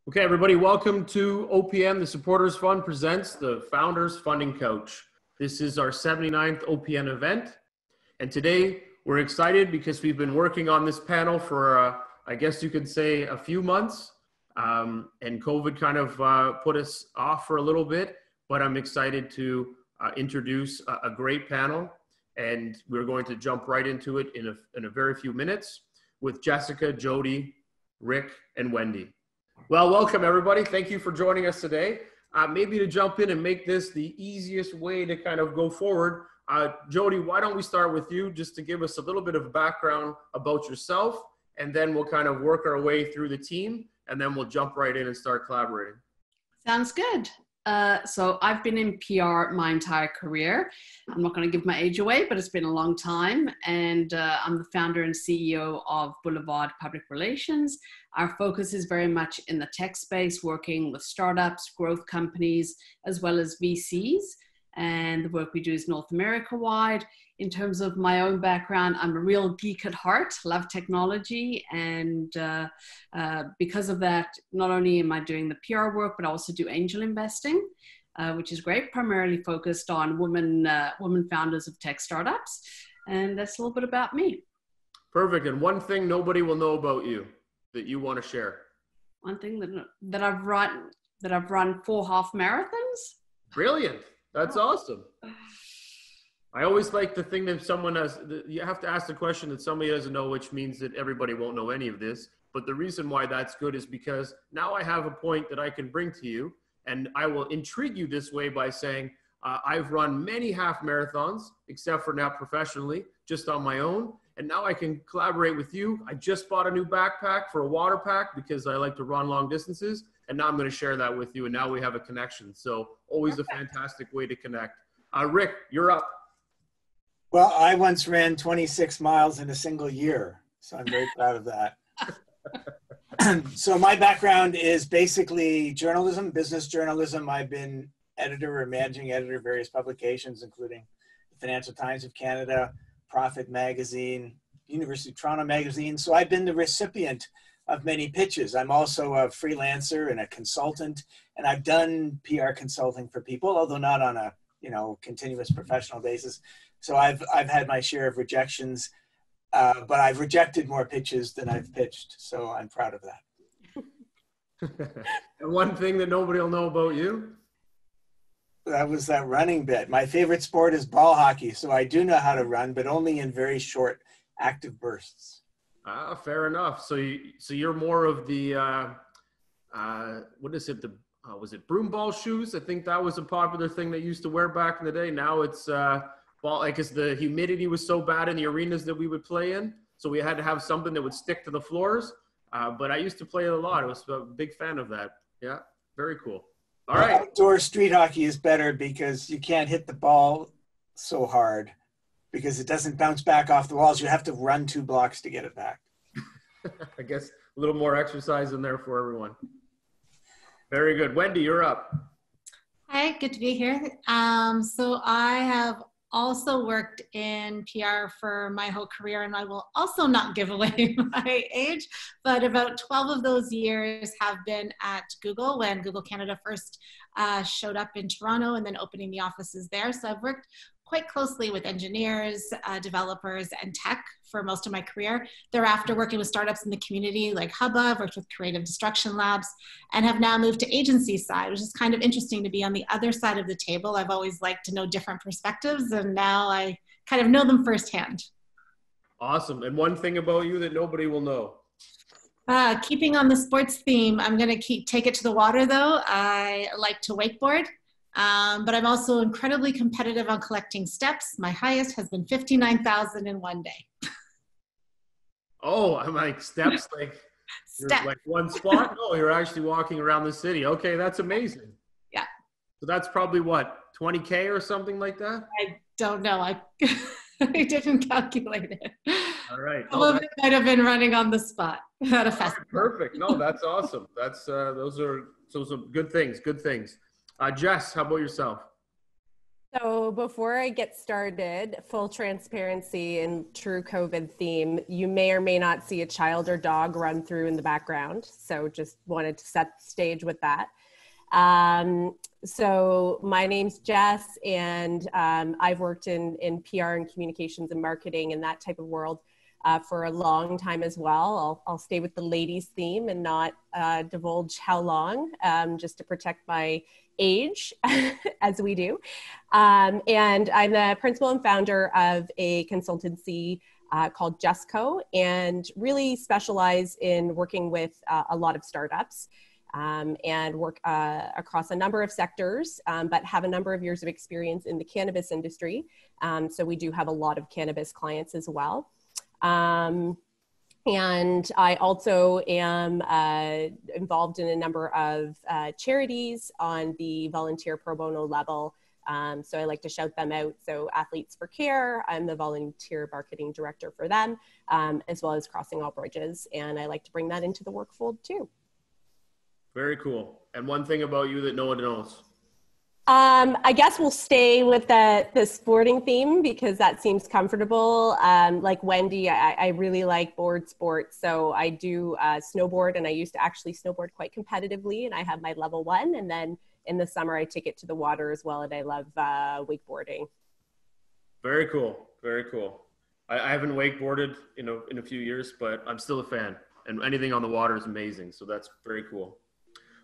Okay, everybody, welcome to OPM. The Supporters Fund presents the Founders Funding Couch. This is our 79th OPM event. And today we're excited because we've been working on this panel for, I guess you could say, a few months. And COVID kind of put us off for a little bit, but I'm excited to introduce a great panel. And we're going to jump right into it in a very few minutes with Jessica, Jody, Rick, and Wendy. Well, welcome everybody. Thank you for joining us today. Maybe to jump in and make this the easiest way to kind of go forward, Jody, why don't we start with you just to give us a little bit of background about yourself, and then we'll kind of work our way through the team, and then we'll jump right in and start collaborating. Sounds good. So I've been in PR my entire career. I'm not going to give my age away, but it's been a long time. And I'm the founder and CEO of Boulevard Public Relations. Our focus is very much in the tech space, working with startups, growth companies, as well as VCs. And the work we do is North America wide. In terms of my own background, I'm a real geek at heart, love technology. And because of that, not only am I doing the PR work, but I also do angel investing, which is great, primarily focused on women founders of tech startups. And that's a little bit about me. Perfect. And one thing nobody will know about you that you want to share. One thing that I've run 4 half marathons. Brilliant. That's awesome. I always like the thing that someone has, you have to ask the question that somebody doesn't know, which means that everybody won't know any of this. But the reason why that's good is because now I have a point that I can bring to you, and I will intrigue you this way by saying, I've run many half marathons, except for now professionally, just on my own. And now I can collaborate with you. I just bought a new backpack for a water pack because I like to run long distances. And now I'm going to share that with you. And now we have a connection. So always a fantastic way to connect. Rick, you're up. Well, I once ran 26 miles in a single year. So I'm very proud of that. So my background is basically journalism, business journalism. I've been editor or managing editor of various publications, including the Financial Times of Canada, Profit Magazine, University of Toronto Magazine. So I've been the recipient of many pitches. I'm also a freelancer and a consultant, and I've done PR consulting for people, although not on a continuous professional basis. So I've had my share of rejections, but I've rejected more pitches than I've pitched. So I'm proud of that. And one thing that nobody will know about you? That was that running bit. My favorite sport is ball hockey, so I do know how to run, but only in very short, active bursts. Fair enough. So you're more of the what is it? Was it broom ball shoes? I think that was a popular thing they used to wear back in the day. Now it's ball, because the humidity was so bad in the arenas that we would play in, so we had to have something that would stick to the floors. But I used to play it a lot. I was a big fan of that. Yeah, very cool. All right. Outdoor street hockey is better because you can't hit the ball so hard because it doesn't bounce back off the walls. You have to run 2 blocks to get it back. I guess a little more exercise in there for everyone. Very good. Wendy, you're up. Hi, good to be here. So I have also worked in PR for my whole career, and I will also not give away my age, but about 12 of those years have been at Google when Google Canada first showed up in Toronto and then opening the offices there. So I've worked quite closely with engineers, developers, and tech for most of my career. Thereafter, working with startups in the community like Hubba, worked with Creative Destruction Labs, and have now moved to agency side, which is kind of interesting to be on the other side of the table. I've always liked to know different perspectives, and now I kind of know them firsthand. Awesome. And one thing about you that nobody will know. Keeping on the sports theme, I'm going to take it to the water, though. I like to wakeboard. But I'm also incredibly competitive on collecting steps. My highest has been 59,000 in one day. Oh, I'm like steps, like you're like one spot? No, you're actually walking around the city. Okay, that's amazing. Yeah. So that's probably what, 20K or something like that? I don't know. I didn't calculate it. All right. Some of it might have been running on the spot at a festival. Perfect. No, that's awesome. That's those are good things. Good things. Jess, how about yourself? So before I get started, full transparency and true COVID theme, you may or may not see a child or dog run through in the background. So just wanted to set the stage with that. So my name's Jess, and I've worked in PR and communications and marketing and that type of world for a long time as well. I'll stay with the ladies theme and not divulge how long, just to protect my age as we do. And I'm the principal and founder of a consultancy called Jesco, and really specialize in working with a lot of startups and work across a number of sectors, but have a number of years of experience in the cannabis industry. So we do have a lot of cannabis clients as well. And I also am involved in a number of charities on the volunteer pro bono level. So I like to shout them out. So Athletes for Care, I'm the volunteer marketing director for them, as well as Crossing All Bridges. And I like to bring that into the work fold too. Very cool. And one thing about you that no one knows. I guess we'll stay with the sporting theme because that seems comfortable. Like Wendy, I really like board sports. So I do snowboard, and I used to actually snowboard quite competitively, and I have my level 1. And then in the summer, I take it to the water as well, and I love wakeboarding. Very cool. Very cool. I haven't wakeboarded in a few years, but I'm still a fan, and anything on the water is amazing. So that's very cool.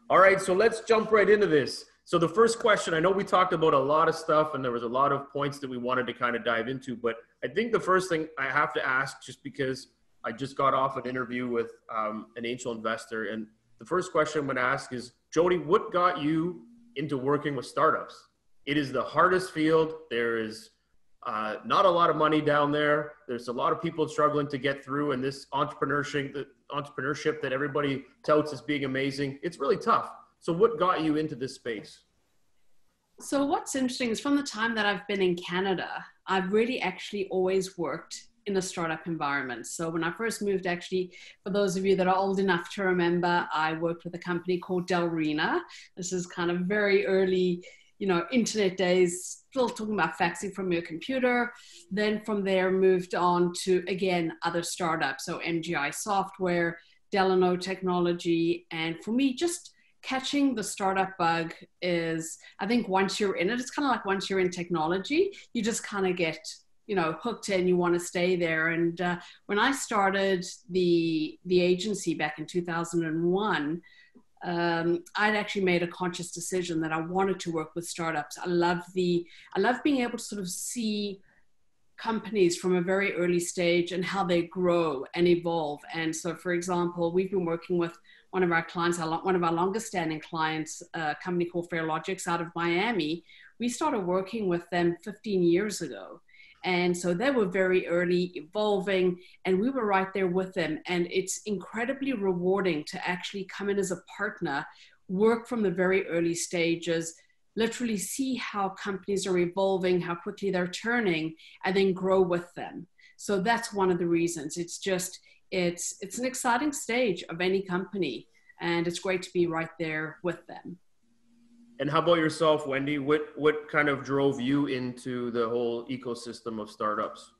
All right, so let's jump right into this. So the first question, I know we talked about a lot of stuff and there was a lot of points that we wanted to kind of dive into, but I think the first thing I have to ask, just because I just got off an interview with an angel investor, and the first question I'm going to ask is, Jody, what got you into working with startups? It is the hardest field. There is not a lot of money down there. There's a lot of people struggling to get through, and this entrepreneurship that everybody touts as being amazing, it's really tough. So what got you into this space? So what's interesting is from the time that I've been in Canada, I've really actually always worked in a startup environment. So when I first moved, actually, for those of you that are old enough to remember, I worked with a company called Delrina. This is kind of very early, internet days, still talking about faxing from your computer. Then from there, moved on to, again, other startups. So MGI Software, Delano Technology. And for me, just catching the startup bug is, I think once you're in it, it's kind of like once you're in technology, you just kind of get, hooked in, you want to stay there. And when I started the agency back in 2001, I'd actually made a conscious decision that I wanted to work with startups. I love being able to sort of see companies from a very early stage and how they grow and evolve. And so, for example, we've been working with one of our clients, one of our longest standing clients, a company called Fairlogics out of Miami. We started working with them 15 years ago. And so they were very early, evolving, and we were right there with them. And it's incredibly rewarding to actually come in as a partner, work from the very early stages, literally see how companies are evolving, how quickly they're turning, and then grow with them. So that's one of the reasons. It's just, it's an exciting stage of any company, and it's great to be right there with them. And how about yourself, Wendy? What kind of drove you into the whole ecosystem of startups?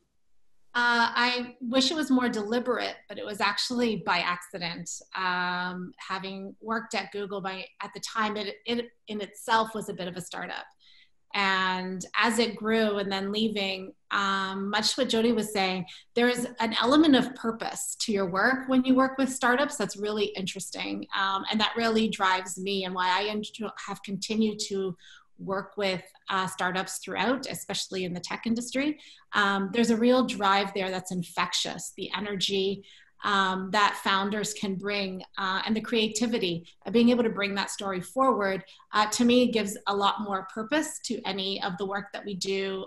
I wish it was more deliberate, but it was actually by accident. Having worked at Google at the time, it in itself was a bit of a startup. And as it grew and then leaving, much what Jody was saying, there is an element of purpose to your work when you work with startups that's really interesting. And that really drives me, and why I have continued to work with startups throughout, especially in the tech industry. There's a real drive there that's infectious, the energy that founders can bring and the creativity of being able to bring that story forward, to me gives a lot more purpose to any of the work that we do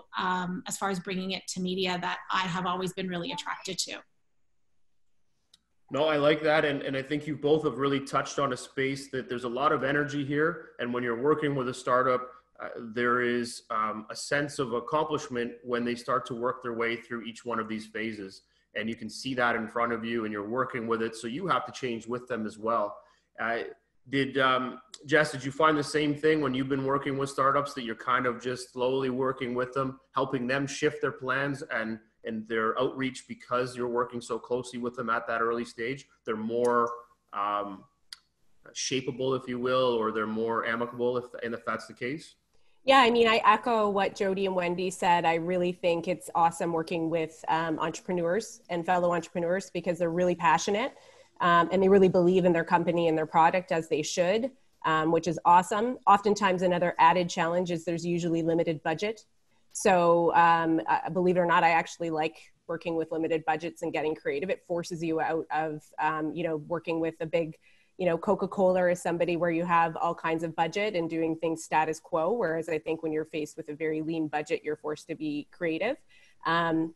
as far as bringing it to media that I have always been really attracted to. No, I like that. And I think you both have really touched on a space that there's a lot of energy here. And when you're working with a startup, there is a sense of accomplishment when they start to work their way through each one of these phases. And you can see that in front of you and you're working with it. So you have to change with them as well. Did Jess, did you find the same thing when you've been working with startups, that you're kind of just slowly working with them, helping them shift their plans and their outreach because you're working so closely with them at that early stage? They're more shapeable, if you will, or they're more amicable, if that's the case? Yeah, I mean, I echo what Jody and Wendy said. I really think it's awesome working with entrepreneurs and fellow entrepreneurs because they're really passionate and they really believe in their company and their product, as they should, which is awesome. Oftentimes, another added challenge is there's usually limited budget. So believe it or not, I actually like working with limited budgets and getting creative. It forces you out of, working with a big, Coca-Cola is somebody where you have all kinds of budget and doing things status quo. Whereas I think when you're faced with a very lean budget, you're forced to be creative. And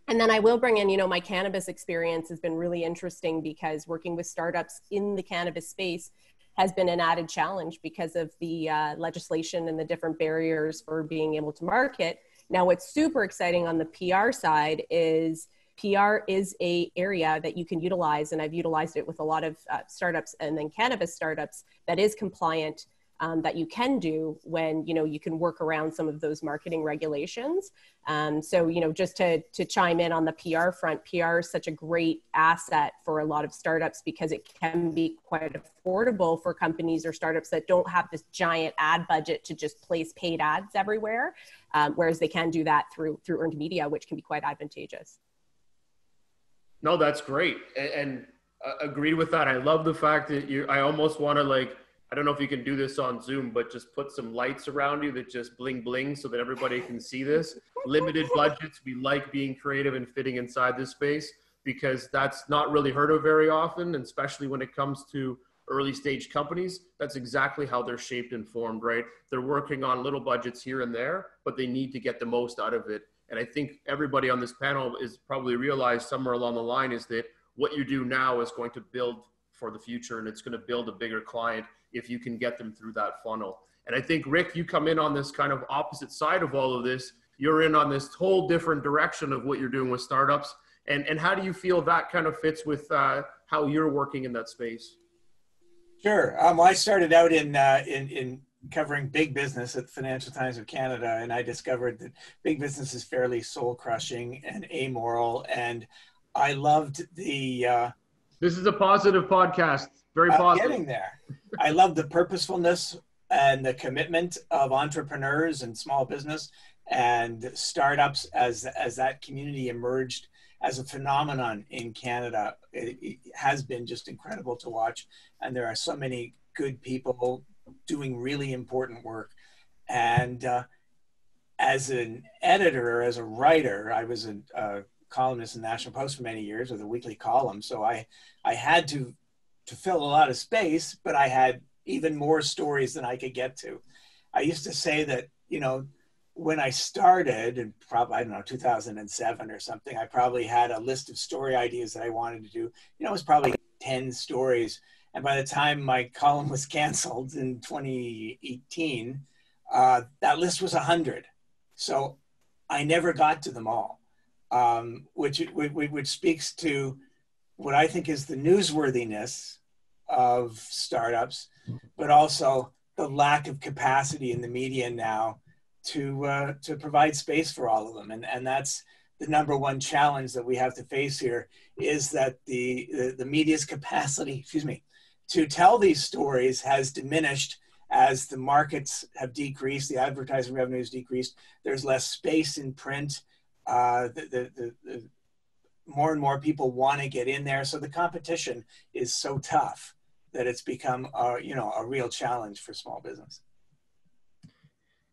then I will bring in, my cannabis experience has been really interesting because working with startups in the cannabis space has been an added challenge because of the legislation and the different barriers for being able to market. Now, what's super exciting on the PR side is PR is a area that you can utilize, and I've utilized it with a lot of startups and then cannabis startups that is compliant, that you can do when, you can work around some of those marketing regulations. So, just to chime in on the PR front, PR is such a great asset for a lot of startups because it can be quite affordable for companies or startups that don't have this giant ad budget to just place paid ads everywhere, whereas they can do that through earned media, which can be quite advantageous. No, that's great. And agreed with that. I love the fact that I almost want to I don't know if you can do this on Zoom, but just put some lights around you that just bling bling so that everybody can see this. Limited budgets. We like being creative and fitting inside this space because that's not really heard of very often, and especially when it comes to early stage companies. That's exactly how they're shaped and formed, right? They're working on little budgets here and there, but they need to get the most out of it. And I think everybody on this panel is probably realized somewhere along the line is that what you do now is going to build for the future, and it's going to build a bigger client if you can get them through that funnel. And I think, Rick, you come in on this kind of opposite side of all of this. You're in on this whole different direction of what you're doing with startups. And how do you feel that kind of fits with how you're working in that space? Sure. I started out in covering big business at the Financial Times of Canada, and I discovered that big business is fairly soul-crushing and amoral, and I loved the... This is a positive podcast. Very positive. Getting there. I love the purposefulness and the commitment of entrepreneurs and small business and startups as that community emerged as a phenomenon in Canada. It has been just incredible to watch, and there are so many good people doing really important work. And as an editor, as a writer, I was a columnist in the National Post for many years with a weekly column. So I had to fill a lot of space, but I had even more stories than I could get to. I used to say that, when I started in probably, 2007 or something, I probably had a list of story ideas that I wanted to do. It was probably 10 stories. And by the time my column was canceled in 2018, that list was 100. So I never got to them all, which speaks to what I think is the newsworthiness of startups, but also the lack of capacity in the media now to provide space for all of them. And that's the number one challenge that we have to face here, is that the media's capacity, to tell these stories has diminished as the markets have decreased, the advertising revenue has decreased, there's less space in print, the more and more people want to get in there. So the competition is so tough that it's become a real challenge for small business.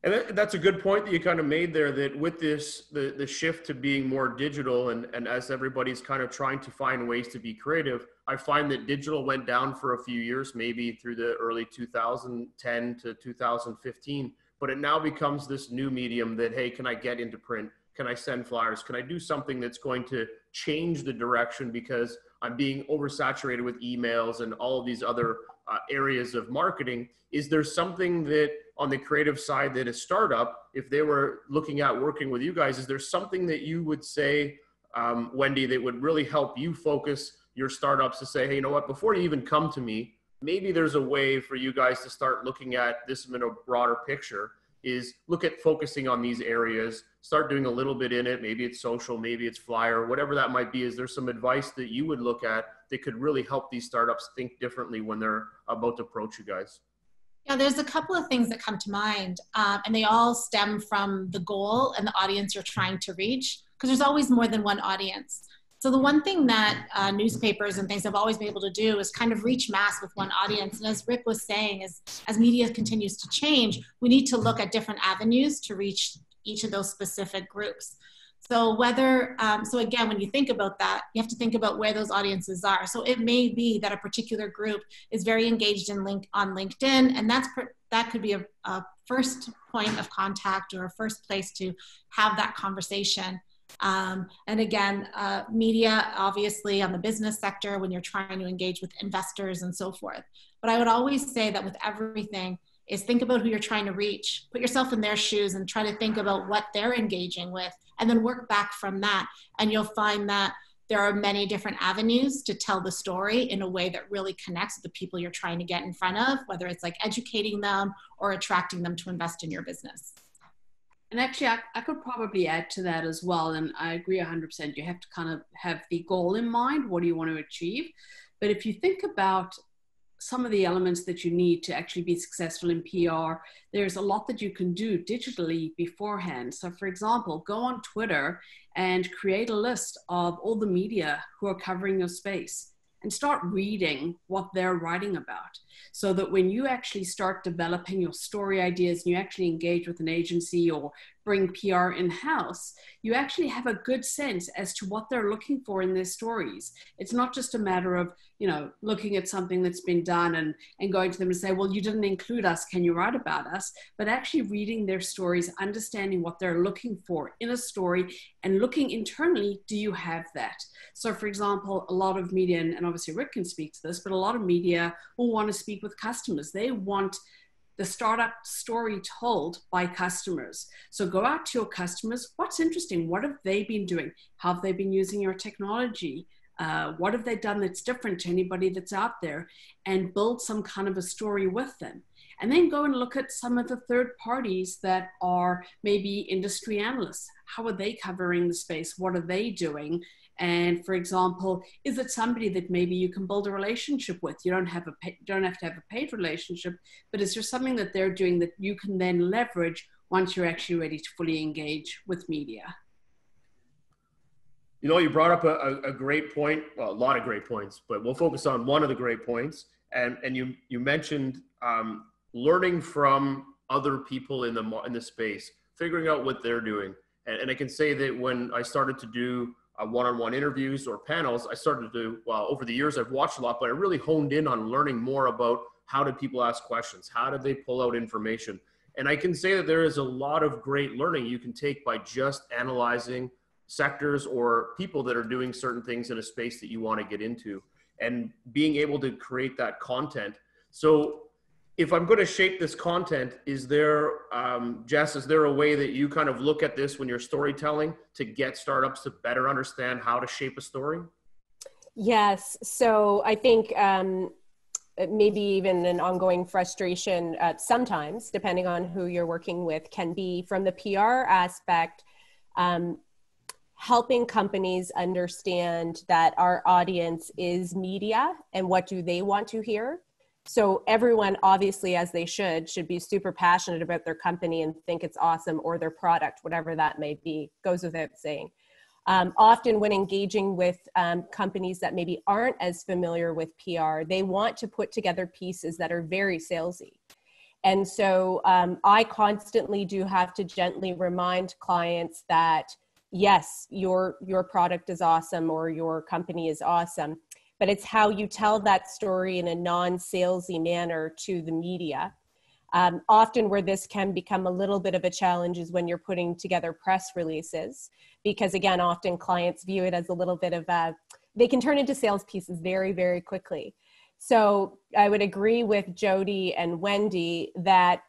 And that's a good point that you kind of made there, that with this, the shift to being more digital, and as everybody's kind of trying to find ways to be creative, I find that digital went down for a few years, maybe through the early 2010 to 2015, but it now becomes this new medium that, hey, can I get into print? Can I send flyers? Can I do something that's going to change the direction because I'm being oversaturated with emails and all of these other areas of marketing? Is there something that on the creative side that a startup, if they were looking at working with you guys, is there something that you would say, Wendy, that would really help you focus your startups to say, hey, you know what, before you even come to me, maybe there's a way for you guys to start looking at this in a broader picture, is look at focusing on these areas, start doing a little bit in it. Maybe it's social, maybe it's flyer, whatever that might be. Is there some advice that you would look at that could really help these startups think differently when they're about to approach you guys? Yeah, there's a couple of things that come to mind, and they all stem from the goal and the audience you're trying to reach, because there's always more than one audience. So the one thing that newspapers and things have always been able to do is kind of reach mass with one audience. And as Rick was saying, as media continues to change, we need to look at different avenues to reach each of those specific groups. So whether, so again, when you think about that, you have to think about where those audiences are. So it may be that a particular group is very engaged on LinkedIn, and that could be a first point of contact or a first place to have that conversation. And again, media, obviously on the business sector, when you're trying to engage with investors and so forth. But I would always say that with everything is think about who you're trying to reach, put yourself in their shoes and try to think about what they're engaging with, and then work back from that. And you'll find that there are many different avenues to tell the story in a way that really connects with the people you're trying to get in front of, whether it's like educating them or attracting them to invest in your business. And actually, I could probably add to that as well. And I agree 100%. You have to kind of have the goal in mind. What do you want to achieve? But if you think about some of the elements that you need to actually be successful in PR, there's a lot that you can do digitally beforehand. So for example, go on Twitter and create a list of all the media who are covering your space and start reading what they're writing about, so that when you actually start developing your story ideas and you actually engage with an agency or bring PR in-house, you actually have a good sense as to what they're looking for in their stories. It's not just a matter of, you know, looking at something that's been done and going to them and say, well, you didn't include us, can you write about us? But actually reading their stories, understanding what they're looking for in a story, and looking internally, do you have that? So for example, a lot of media, and obviously Rick can speak to this, but a lot of media will want to speak with customers. They want the startup story told by customers. So go out to your customers. What's interesting? What have they been doing? How have they been using your technology? What have they done that's different to anybody that's out there? And build some kind of a story with them. And then go and look at some of the third parties that are maybe industry analysts. How are they covering the space? What are they doing? And for example, is it somebody that maybe you can build a relationship with? You don't have to have a paid relationship, but is there something that they're doing that you can then leverage once you're actually ready to fully engage with media? You know, you brought up a great point, well, a lot of great points, but we'll focus on one of the great points. And you mentioned learning from other people in the space, figuring out what they're doing. And I can say that when I started to do one-on-one interviews or panels, I started to, well, over the years I've watched a lot, but I really honed in on learning more about how did people ask questions? How did they pull out information? And I can say that there is a lot of great learning you can take by just analyzing sectors or people that are doing certain things in a space that you want to get into and being able to create that content. So if I'm going to shape this content, is there, Jess, is there a way that you kind of look at this when you're storytelling to get startups to better understand how to shape a story? Yes. So I think maybe even an ongoing frustration sometimes, depending on who you're working with, can be from the PR aspect, helping companies understand that our audience is media and what do they want to hear. So everyone, obviously, as they should be super passionate about their company and think it's awesome, or their product, whatever that may be, goes without saying. Often when engaging with companies that maybe aren't as familiar with PR, they want to put together pieces that are very salesy. And so I constantly do have to gently remind clients that, yes, your product is awesome or your company is awesome, but it's how you tell that story in a non-salesy manner to the media. Often where this can become a little bit of a challenge is when you're putting together press releases, because again, often clients view it as a little bit of they can turn into sales pieces very, very quickly. So I would agree with Jody and Wendy that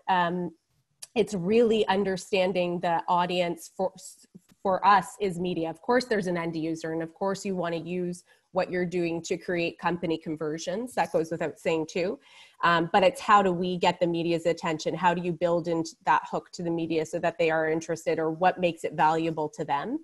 it's really understanding the audience for us is media. Of course, there's an end user, and of course you want to use what you're doing to create company conversions. That goes without saying too. But it's how do we get the media's attention? How do you build into that hook to the media so that they are interested, or what makes it valuable to them?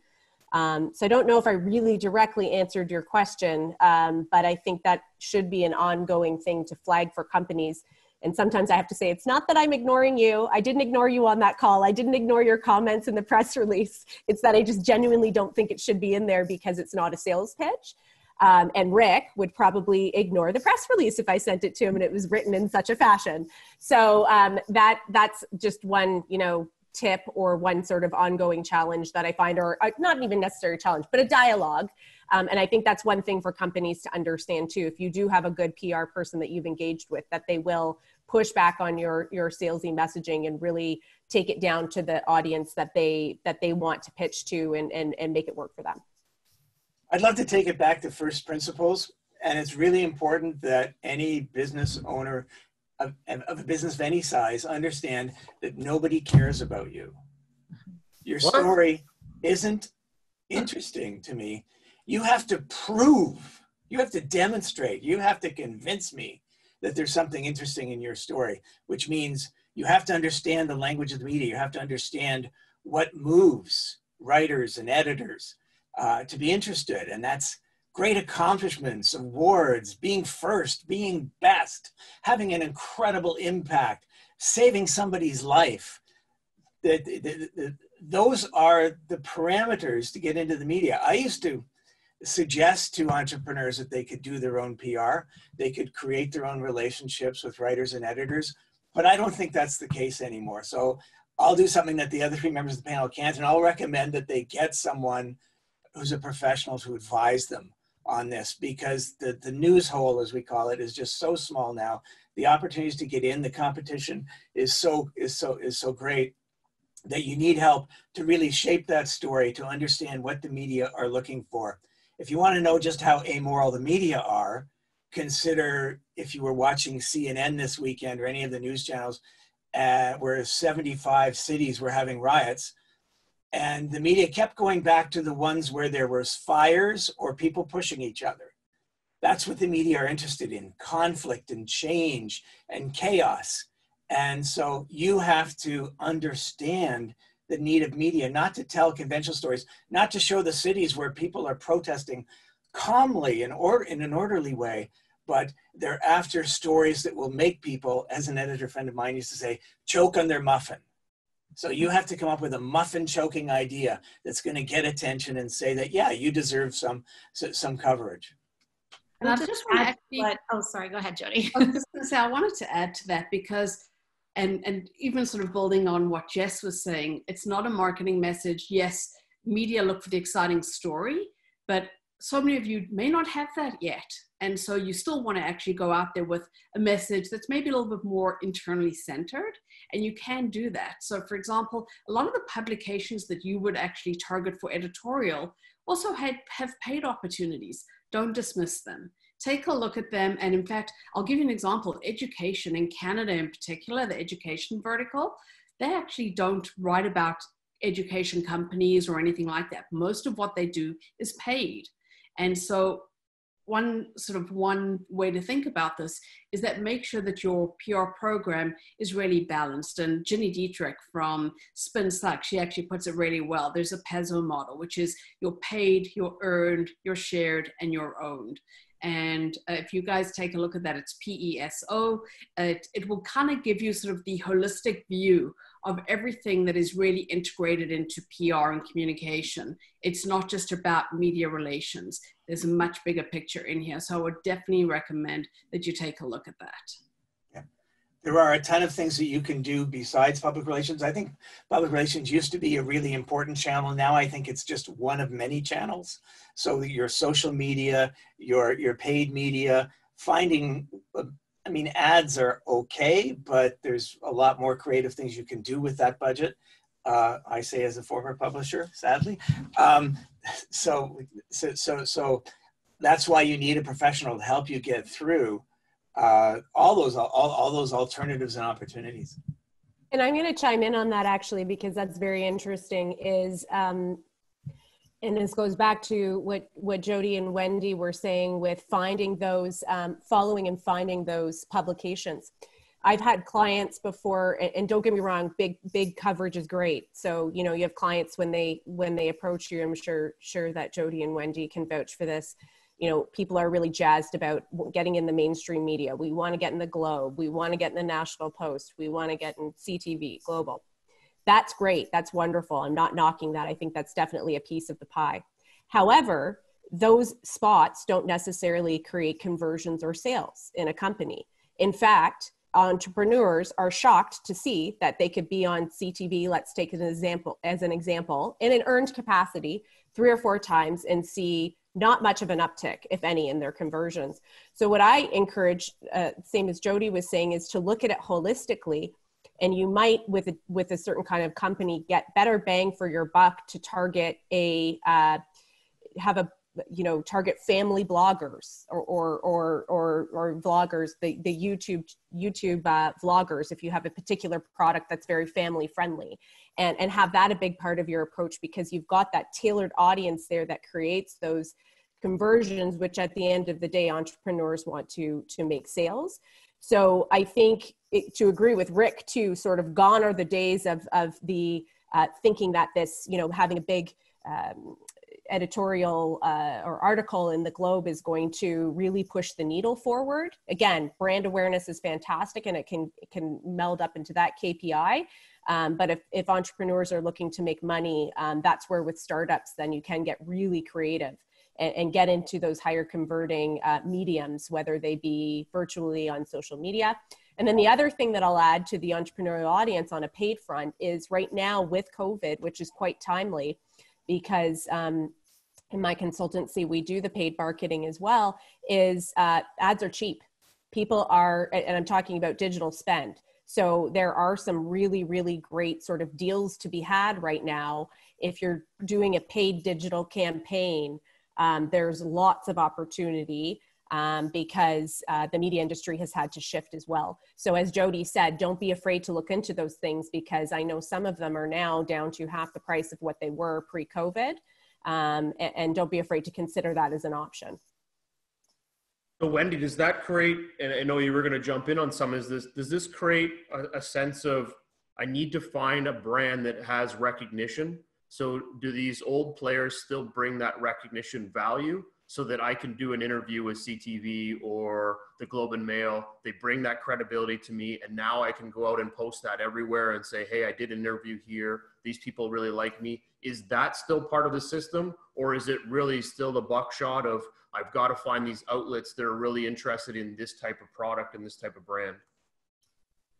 So I don't know if I really directly answered your question, but I think that should be an ongoing thing to flag for companies. And sometimes I have to say, it's not that I'm ignoring you. I didn't ignore you on that call. I didn't ignore your comments in the press release. It's that I just genuinely don't think it should be in there because it's not a sales pitch. And Rick would probably ignore the press release if I sent it to him and it was written in such a fashion. So that's just one, tip or one sort of ongoing challenge that I find, or not even necessarily a challenge, but a dialogue. And I think that's one thing for companies to understand too. If you do have a good PR person that you've engaged with, that they will push back on your salesy messaging and really take it down to the audience that they want to pitch to and make it work for them. I'd love to take it back to first principles. And it's really important that any business owner of a business of any size understand that nobody cares about you. Your story isn't interesting to me. You have to prove, you have to demonstrate, you have to convince me that there's something interesting in your story, which means you have to understand the language of the media. You have to understand what moves writers and editors to be interested. And that's great accomplishments, awards, being first, being best, having an incredible impact, saving somebody's life. Those are the parameters to get into the media. I used to suggest to entrepreneurs that they could do their own PR, they could create their own relationships with writers and editors, but I don't think that's the case anymore. So I'll do something that the other three members of the panel can't, and I'll recommend that they get someone who's a professional to advise them on this, because the news hole, as we call it, is just so small now. The opportunities to get in, the competition is so great that you need help to really shape that story, to understand what the media are looking for. If you want to know just how amoral the media are, consider if you were watching CNN this weekend or any of the news channels where 75 cities were having riots, and the media kept going back to the ones where there was fires or people pushing each other. That's what the media are interested in: conflict and change and chaos. And so you have to understand the need of media, not to tell conventional stories, not to show the cities where people are protesting calmly and in an orderly way, but they're after stories that will make people, as an editor friend of mine used to say, choke on their muffin. So you have to come up with a muffin choking idea that's going to get attention and say that, yeah, you deserve some coverage. And I just want to actually, oh, sorry, go ahead, Jody. I was just going to say, I wanted to add to that because, and even sort of building on what Jess was saying, it's not a marketing message. Yes, media look for the exciting story, but so many of you may not have that yet. And so you still want to actually go out there with a message that's maybe a little bit more internally centered, and you can do that. So for example, a lot of the publications that you would actually target for editorial also have paid opportunities. Don't dismiss them. Take a look at them. And in fact, I'll give you an example of education in Canada in particular, the education vertical. They actually don't write about education companies or anything like that. Most of what they do is paid. And so one way to think about this is that make sure that your PR program is really balanced. And Ginny Dietrich from Spin Suck, she actually puts it really well. There's a PESO model, which is you're paid, you're earned, you're shared, and you're owned. And if you guys take a look at that, it's PESO. It will kind of give you sort of the holistic view of everything that is really integrated into PR and communication. It's not just about media relations. There's a much bigger picture in here. So I would definitely recommend that you take a look at that. Yeah. There are a ton of things that you can do besides public relations. I think public relations used to be a really important channel. Now I think it's just one of many channels. So your social media, your paid media, finding, I mean, ads are okay, but there's a lot more creative things you can do with that budget. I say as a former publisher, sadly. So that's why you need a professional to help you get through all those alternatives and opportunities. And I'm going to chime in on that actually, because that's very interesting. Is And this goes back to what Jody and Wendy were saying with finding those, following and finding those publications. I've had clients before, and don't get me wrong, big coverage is great. So, you have clients when they approach you, I'm sure that Jody and Wendy can vouch for this. People are really jazzed about getting in the mainstream media. We want to get in the Globe. We want to get in the National Post. We want to get in CTV, Global. That's great. That's wonderful. I'm not knocking that. I think that's definitely a piece of the pie. However, those spots don't necessarily create conversions or sales in a company. In fact, entrepreneurs are shocked to see that they could be on CTV, let's take an example, in an earned capacity 3 or 4 times and see not much of an uptick, if any, in their conversions. So what I encourage, same as Jody was saying, is to look at it holistically. And you might, with a certain kind of company, get better bang for your buck to target target family bloggers or vloggers, the YouTube vloggers, if you have a particular product that's very family friendly, and have that a big part of your approach, because you've got that tailored audience there that creates those conversions, which at the end of the day, entrepreneurs want to make sales. So I think to agree with Rick too, sort of gone are the days of the thinking that this, having a big editorial or article in the Globe is going to really push the needle forward. Again, brand awareness is fantastic and it can meld up into that KPI. But if entrepreneurs are looking to make money, that's where with startups, then you can get really creative and get into those higher converting mediums, whether they be virtually on social media. And then the other thing that I'll add to the entrepreneurial audience on a paid front is right now with COVID, which is quite timely, because in my consultancy, we do the paid marketing as well, is ads are cheap. People are, and I'm talking about digital spend. So there are some really, really great sort of deals to be had right now. If you're doing a paid digital campaign, there's lots of opportunity because the media industry has had to shift as well. So as Jody said, don't be afraid to look into those things, because I know some of them are now down to half the price of what they were pre-COVID. And don't be afraid to consider that as an option. So Wendy, does that create, and I know you were going to jump in on some, does this create a sense of, I need to find a brand that has recognition? So do these old players still bring that recognition value so that I can do an interview with CTV or the Globe and Mail? They bring that credibility to me, and now I can go out and post that everywhere and say, hey, I did an interview here. These people really like me. Is that still part of the system, or is it really still the buckshot of, I've got to find these outlets that are really interested in this type of product and this type of brand?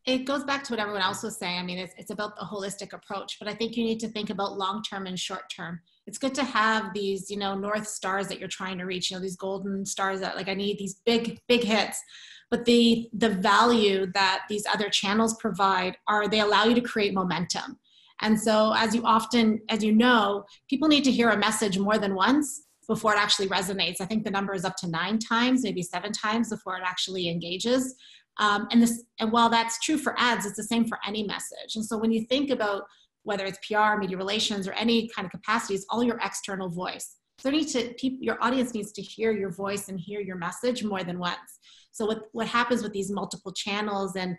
It goes back to what everyone else was saying. I mean, it's about the holistic approach, but I think you need to think about long-term and short-term. It's good to have these, North Stars that you're trying to reach, these golden stars that I need these big hits, but the value that these other channels provide they allow you to create momentum. And so as you know, people need to hear a message more than once before it actually resonates. I think the number is up to 9 times, maybe 7 times before it actually engages. And while that's true for ads, it's the same for any message. And so when you think about whether it's PR, media relations, or any kind of capacity, it's all your external voice. So your audience needs to hear your voice and hear your message more than once. So what happens with these multiple channels, and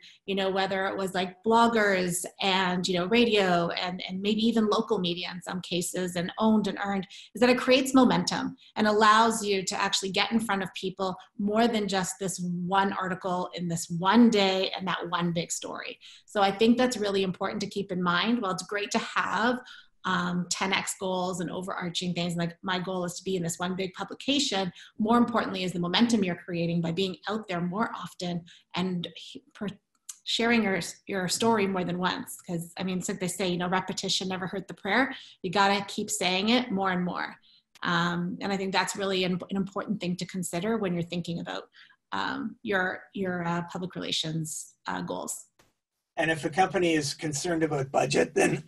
whether it was like bloggers and radio and maybe even local media in some cases, and owned and earned, is that it creates momentum and allows you to actually get in front of people more than just this one article in this one day and that one big story. So I think that's really important to keep in mind. While it's great to have 10x goals and overarching things, like my goal is to be in this one big publication, more importantly is the momentum you're creating by being out there more often and sharing your story more than once. Because it's like they say, repetition never hurt the prayer. You gotta keep saying it more and more. And I think that's really an important thing to consider when you're thinking about your public relations goals. And if a company is concerned about budget, then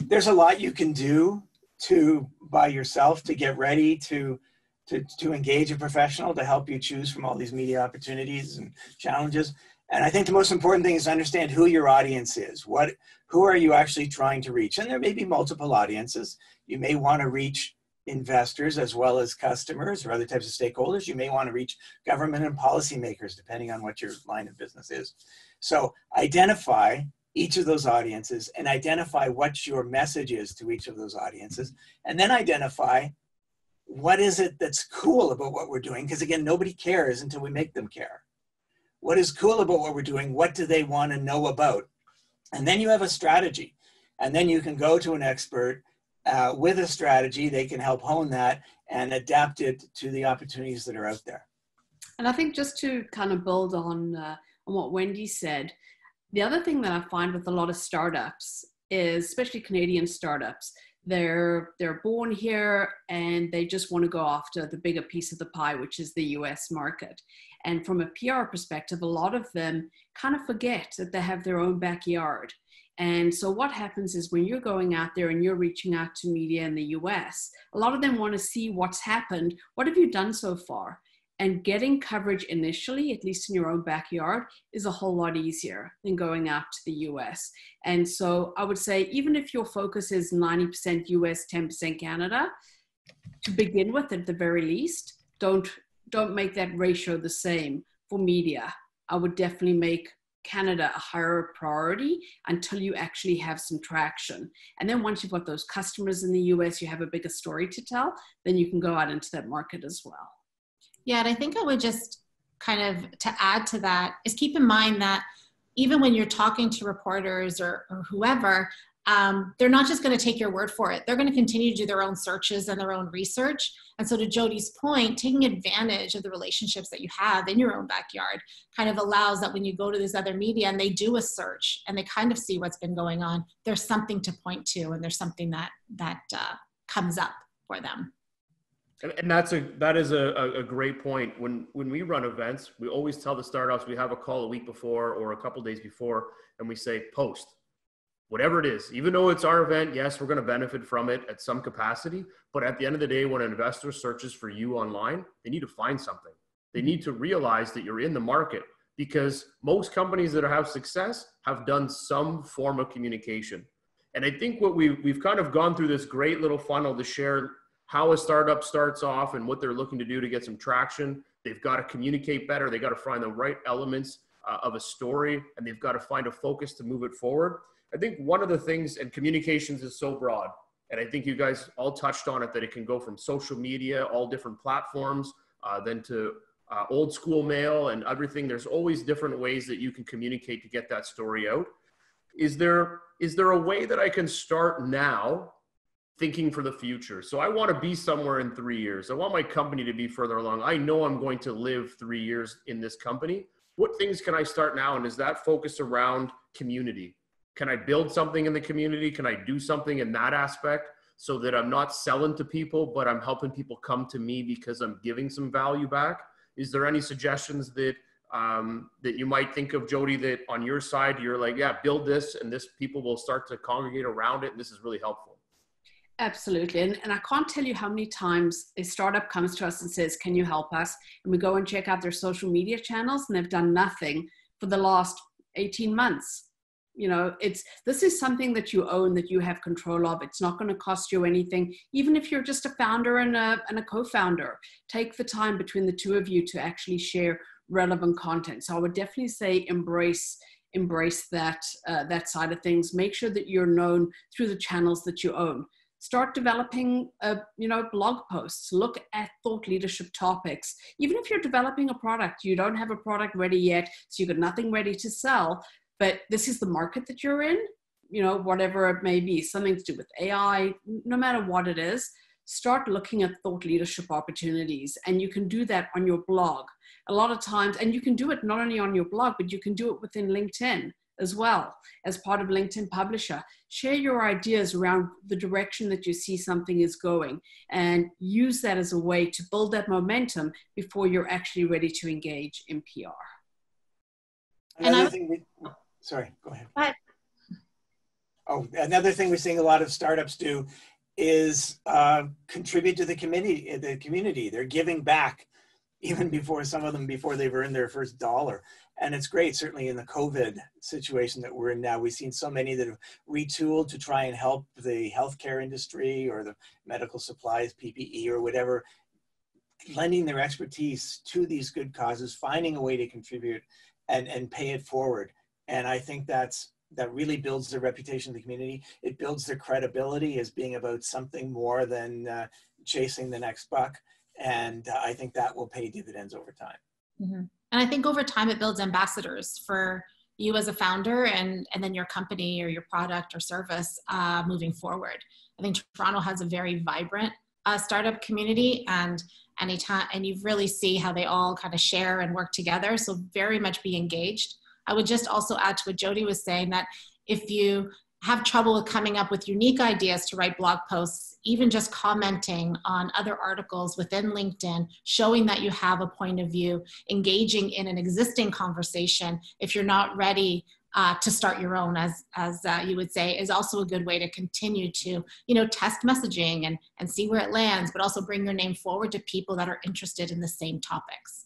there's a lot you can do by yourself to get ready to engage a professional to help you choose from all these media opportunities and challenges. And I think the most important thing is to understand who your audience is. Who are you actually trying to reach? And there may be multiple audiences. You may want to reach investors as well as customers or other types of stakeholders. You may want to reach government and policymakers, depending on what your line of business is. So identify each of those audiences and identify what your message is to each of those audiences, and then identify what is it that's cool about what we're doing, because again, nobody cares until we make them care. What is cool about what we're doing? What do they want to know about? And then you have a strategy, and then you can go to an expert with a strategy. They can help hone that and adapt it to the opportunities that are out there. And I think just to kind of build on what Wendy said, the other thing that I find with a lot of startups is, especially Canadian startups, they're born here and they just want to go after the bigger piece of the pie, which is the US market. And from a PR perspective, a lot of them kind of forget that they have their own backyard. And so what happens is when you're going out there and you're reaching out to media in the US, a lot of them want to see what's happened. What have you done so far? And getting coverage initially, at least in your own backyard, is a whole lot easier than going out to the US. And so I would say, even if your focus is 90% US, 10% Canada, to begin with, at the very least, don't make that ratio the same for media. I would definitely make Canada a higher priority until you actually have some traction. And then once you've got those customers in the US, you have a bigger story to tell, then you can go out into that market as well. Yeah, and I think I would just kind of, to add to that, is keep in mind that even when you're talking to reporters or whoever, they're not just going to take your word for it. They're going to continue to do their own searches and their own research. And so to Jody's point, taking advantage of the relationships that you have in your own backyard kind of allows that when you go to this other media and they do a search and they kind of see what's been going on, there's something to point to and there's something that comes up for them. And that is a great point. When we run events, we always tell the startups, we have a call a week before or a couple days before, and we say, post. Whatever it is, even though it's our event, yes, we're going to benefit from it at some capacity. But at the end of the day, when an investor searches for you online, they need to find something. They need to realize that you're in the market, because most companies that have success have done some form of communication. And I think what we've kind of gone through this great little funnel to share how a startup starts off and what they're looking to do to get some traction. They've got to communicate better. They got to find the right elements of a story, and they've got to find a focus to move it forward. I think one of the things, and communications is so broad, and I think you guys all touched on it, that it can go from social media, all different platforms, then to old school mail and everything. There's always different ways that you can communicate to get that story out. Is there a way that I can start now thinking for the future? So I want to be somewhere in 3 years. I want my company to be further along. I know I'm going to live 3 years in this company. What things can I start now? And is that focus around community? Can I build something in the community? Can I do something in that aspect so that I'm not selling to people, but I'm helping people come to me because I'm giving some value back? Is there any suggestions that you might think of, Jody, that on your side, you're like, yeah, build this and this people will start to congregate around it, and this is really helpful? Absolutely. And I can't tell you how many times a startup comes to us and says, can you help us? And we go and check out their social media channels, and they've done nothing for the last 18 months. You know, this is something that you own, that you have control of. It's not going to cost you anything. Even if you're just a founder and a co-founder, take the time between the two of you to actually share relevant content. So I would definitely say embrace that side of things. Make sure that you're known through the channels that you own. Start developing, blog posts. Look at thought leadership topics. Even if you're developing a product, you don't have a product ready yet, so you've got nothing ready to sell, but this is the market that you're in, whatever it may be, something to do with AI, no matter what it is, start looking at thought leadership opportunities. And you can do that on your blog. A lot of times, and you can do it not only on your blog, but you can do it within LinkedIn as well, as part of LinkedIn Publisher. Share your ideas around the direction that you see something is going, and use that as a way to build that momentum before you're actually ready to engage in PR. Sorry, go ahead. But Another thing we're seeing a lot of startups do is contribute to the community. They're giving back even before some of them, before they've earned their first dollar. And it's great, certainly in the COVID situation that we're in now, we've seen so many that have retooled to try and help the healthcare industry or the medical supplies, PPE or whatever, lending their expertise to these good causes, finding a way to contribute and pay it forward. And I think that really builds the reputation of the community. It builds their credibility as being about something more than chasing the next buck. And I think that will pay dividends over time. Mm-hmm. And I think over time it builds ambassadors for you as a founder and then your company or your product or service moving forward. I think Toronto has a very vibrant startup community, and you really see how they all kind of share and work together. So very much be engaged. I would just also add to what Jody was saying, that if you have trouble with coming up with unique ideas to write blog posts, even just commenting on other articles within LinkedIn, showing that you have a point of view, engaging in an existing conversation, if you're not ready to start your own, as you would say, is also a good way to continue to, test messaging and see where it lands, but also bring your name forward to people that are interested in the same topics.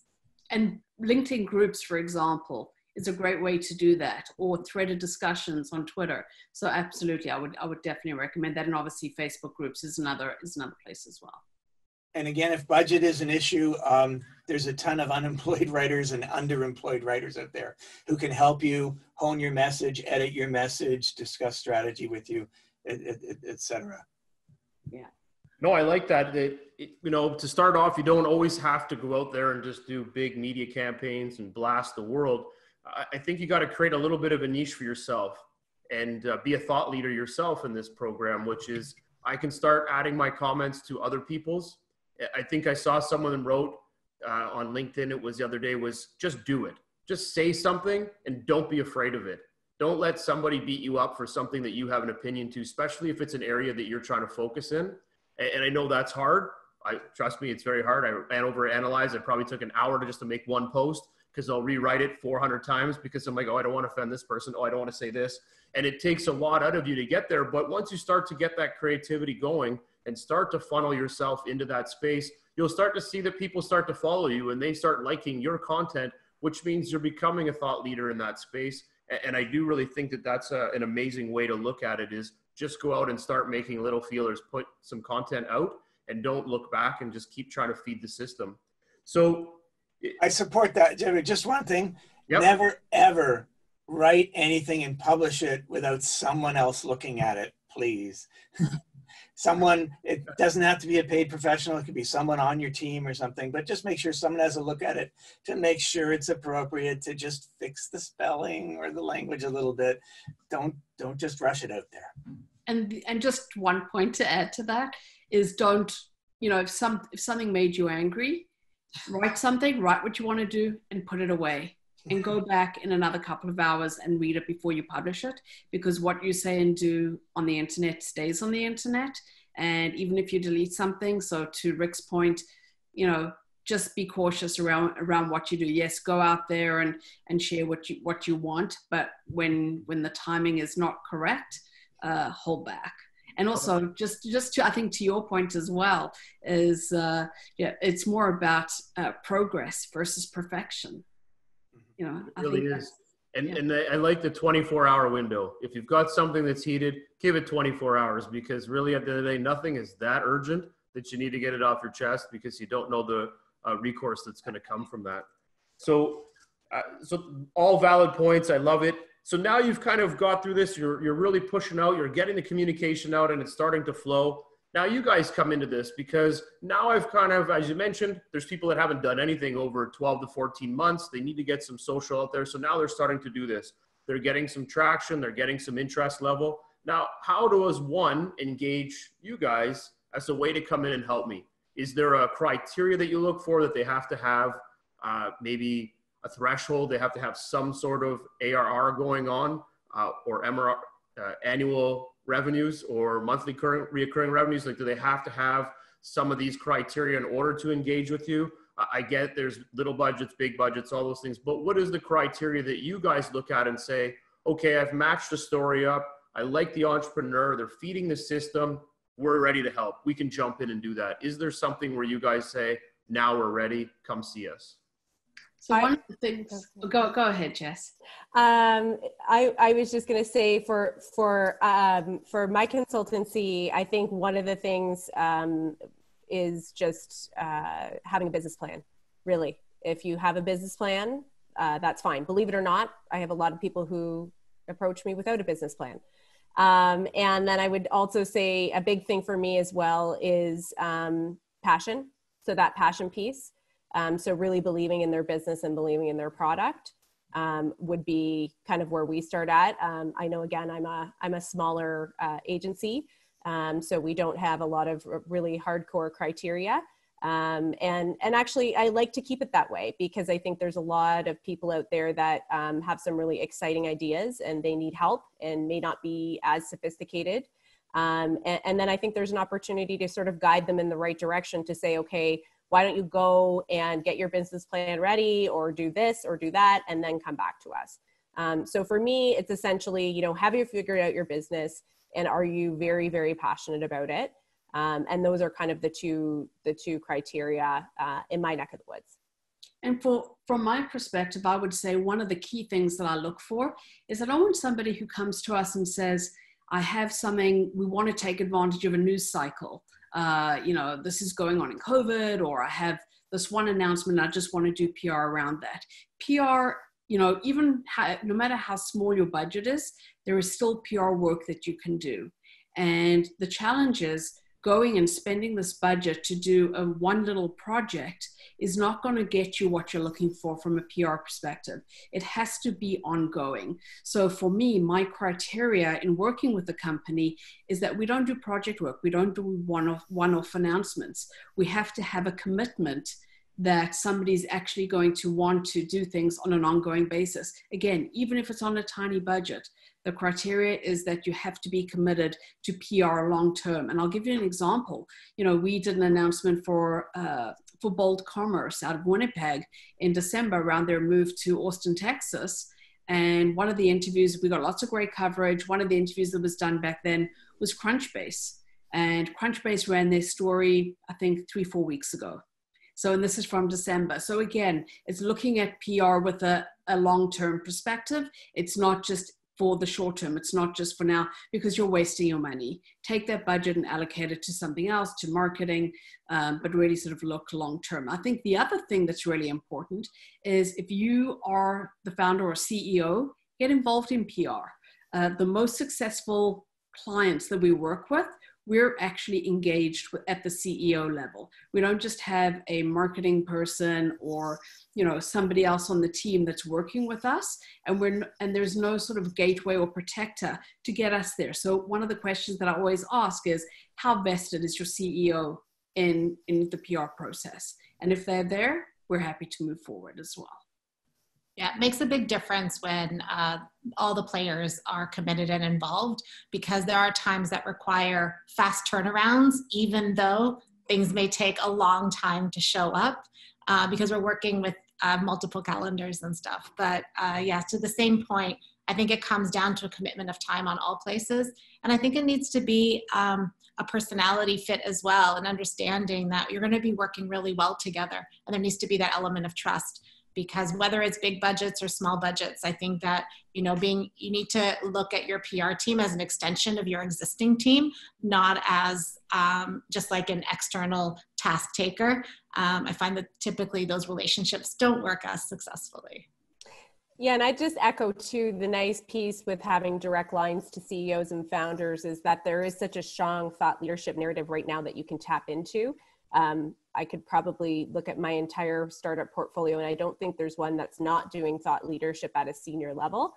And LinkedIn groups, for example, is a great way to do that, or threaded discussions on Twitter. So absolutely, I would definitely recommend that. And obviously Facebook groups is another place as well. And again, if budget is an issue, there's a ton of unemployed writers and underemployed writers out there who can help you hone your message, edit your message, discuss strategy with you, et cetera. Yeah. No, I like that. To start off, you don't always have to go out there and just do big media campaigns and blast the world. I think you got to create a little bit of a niche for yourself and be a thought leader yourself in this program, which is I can start adding my comments to other people's. I think I saw someone wrote on LinkedIn, it was the other day, was just do it. Just say something and don't be afraid of it. Don't let somebody beat you up for something that you have an opinion to, especially if it's an area that you're trying to focus in. And I know that's hard. Trust me, it's very hard. I overanalyzed. I probably took an hour to make one post, because I'll rewrite it 400 times because I'm like, oh, I don't want to offend this person. Oh, I don't want to say this. And it takes a lot out of you to get there. But once you start to get that creativity going and start to funnel yourself into that space, you'll start to see that people start to follow you and they start liking your content, which means you're becoming a thought leader in that space. And I do really think that that's an amazing way to look at it, is just go out and start making little feelers, put some content out, and don't look back and just keep trying to feed the system. So I support that, Jeffrey. Just one thing, Yep. Never, ever write anything and publish it without someone else looking at it, please. It doesn't have to be a paid professional. It could be someone on your team or something, but just make sure someone has a look at it to make sure it's appropriate, to just fix the spelling or the language a little bit. Don't just rush it out there. And just one point to add to that is if something made you angry, write what you want to do and put it away, and go back in another couple of hours and read it before you publish it, because what you say and do on the internet stays on the internet. And even if you delete something, so to Rick's point, just be cautious around what you do. Yes, go out there and share what you want, but when the timing is not correct, hold back. And also, just to, I think to your point as well, is it's more about progress versus perfection. It really is. And I like the 24-hour window. If you've got something that's heated, give it 24 hours, because really at the end of the day, nothing is that urgent that you need to get it off your chest, because you don't know the recourse that's going to come from that. So all valid points. I love it. So now you've kind of got through this, you're really pushing out, you're getting the communication out, and it's starting to flow. Now you guys come into this because now I've kind of, as you mentioned, there's people that haven't done anything over 12 to 14 months. They need to get some social out there. So now they're starting to do this. They're getting some traction. They're getting some interest level. Now, how does one engage you guys as a way to come in and help me? Is there a criteria that you look for, that they have to have maybe a threshold, they have to have some sort of ARR going on, or MRR, annual revenues, or monthly recurring revenues? Like, do they have to have some of these criteria in order to engage with you? I get there's little budgets, big budgets, all those things, but what is the criteria that you guys look at and say, okay, I've matched the story up, I like the entrepreneur, they're feeding the system, we're ready to help, we can jump in and do that? Is there something where you guys say, now we're ready. Come see us. So one of the things, go ahead, Jess. I was just going to say for my consultancy, I think one of the things is just having a business plan. Really, if you have a business plan, that's fine. Believe it or not, I have a lot of people who approach me without a business plan. And then I would also say a big thing for me as well is passion. So that passion piece. So really believing in their business and believing in their product would be kind of where we start at. I know, again, I'm a smaller agency, so we don't have a lot of really hardcore criteria. And actually, I like to keep it that way because I think there's a lot of people out there that have some really exciting ideas and they need help and may not be as sophisticated. And then I think there's an opportunity to sort of guide them in the right direction to say, okay, why don't you go and get your business plan ready or do this or do that and then come back to us. So for me, it's essentially, you know, have you figured out your business and are you very, very passionate about it? And those are kind of the two criteria in my neck of the woods. And from my perspective, I would say one of the key things that I look for is I don't want somebody who comes to us and says, I have something, we want to take advantage of a news cycle. You know, this is going on in COVID, or I have this one announcement, I just want to do PR around that. PR, you know, no matter how small your budget is, there is still PR work that you can do. And the challenge is going and spending this budget to do one little project is not going to get you what you're looking for from a PR perspective. It has to be ongoing. So for me, my criteria in working with the company is that we don't do project work. We don't do one-off announcements. We have to have a commitment that somebody's actually going to want to do things on an ongoing basis. Again, even if it's on a tiny budget, the criteria is that you have to be committed to PR long-term. And I'll give you an example. You know, we did an announcement for Bold Commerce out of Winnipeg in December around their move to Austin, Texas. And one of the interviews, we got lots of great coverage. One of the interviews that was done back then was Crunchbase. And Crunchbase ran their story, I think 3-4 weeks ago. So, and this is from December. So again, it's looking at PR with a long-term perspective. It's not just for the short term. It's not just for now, because you're wasting your money. Take that budget and allocate it to something else, to marketing, but really sort of look long-term. I think the other thing that's really important is if you are the founder or CEO, get involved in PR. The most successful clients that we work with, we're actually engaged at the CEO level. We don't just have a marketing person or, you know, somebody else on the team that's working with us, and there's no sort of gateway or protector to get us there. So one of the questions that I always ask is, how vested is your CEO in the PR process? And if they're there, we're happy to move forward as well. Yeah, it makes a big difference when all the players are committed and involved, because there are times that require fast turnarounds, even though things may take a long time to show up because we're working with multiple calendars and stuff. But yeah, to the same point, I think it comes down to a commitment of time on all places. And I think it needs to be a personality fit as well, and understanding that you're going to be working really well together. And there needs to be that element of trust. Because whether it's big budgets or small budgets, I think that, you know, you need to look at your PR team as an extension of your existing team, not as just like an external task taker. I find that typically those relationships don't work as successfully. Yeah, and I just echo too, the nice piece with having direct lines to CEOs and founders is that there is such a strong thought leadership narrative right now that you can tap into. I could probably look at my entire startup portfolio, and I don't think there's one that's not doing thought leadership at a senior level.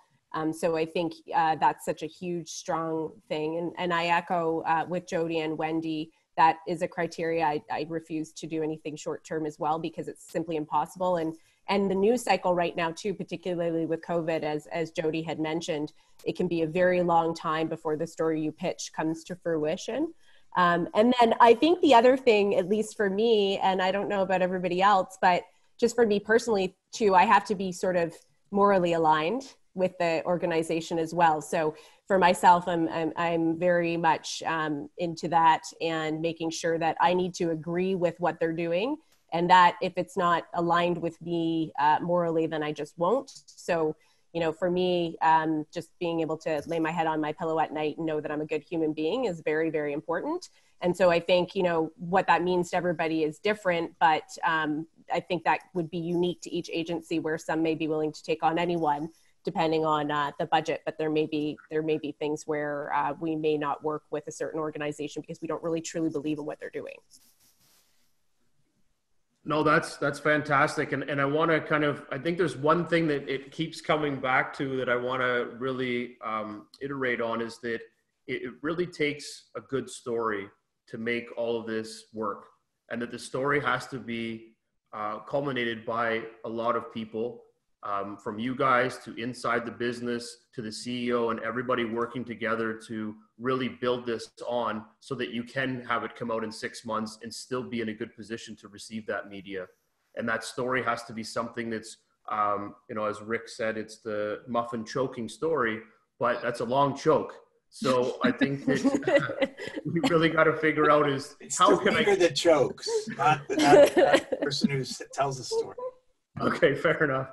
So I think that's such a huge, strong thing. And I echo with Jody and Wendy, that is a criteria. I refuse to do anything short-term as well, because it's simply impossible. And the news cycle right now too, particularly with COVID, as Jody had mentioned, it can be a very long time before the story you pitch comes to fruition. And then I think the other thing, at least for me, and I don't know about everybody else, but just for me personally too, I have to be sort of morally aligned with the organization as well. So for myself, I'm very much into that, and making sure that I need to agree with what they're doing And that if it's not aligned with me morally, then I just won't. So, you know, for me, just being able to lay my head on my pillow at night and know that I'm a good human being is very, very important. And so I think, you know, what that means to everybody is different, but I think that would be unique to each agency, where some may be willing to take on anyone depending on the budget, but there may be things where we may not work with a certain organization because we don't really truly believe in what they're doing. No, that's fantastic. And I want to kind of, I think there's one thing that it keeps coming back to that I want to really iterate on, is that it really takes a good story to make all of this work, and that the story has to be culminated by a lot of people, from you guys to inside the business to the CEO and everybody working together to really build this on so that you can have it come out in 6 months and still be in a good position to receive that media. And that story has to be something that's, you know, as Rick said, it's the muffin choking story, but that's a long choke. So I think that we really got to figure out is it's how the can leader that chokes, not the person who tells the story. Okay, fair enough.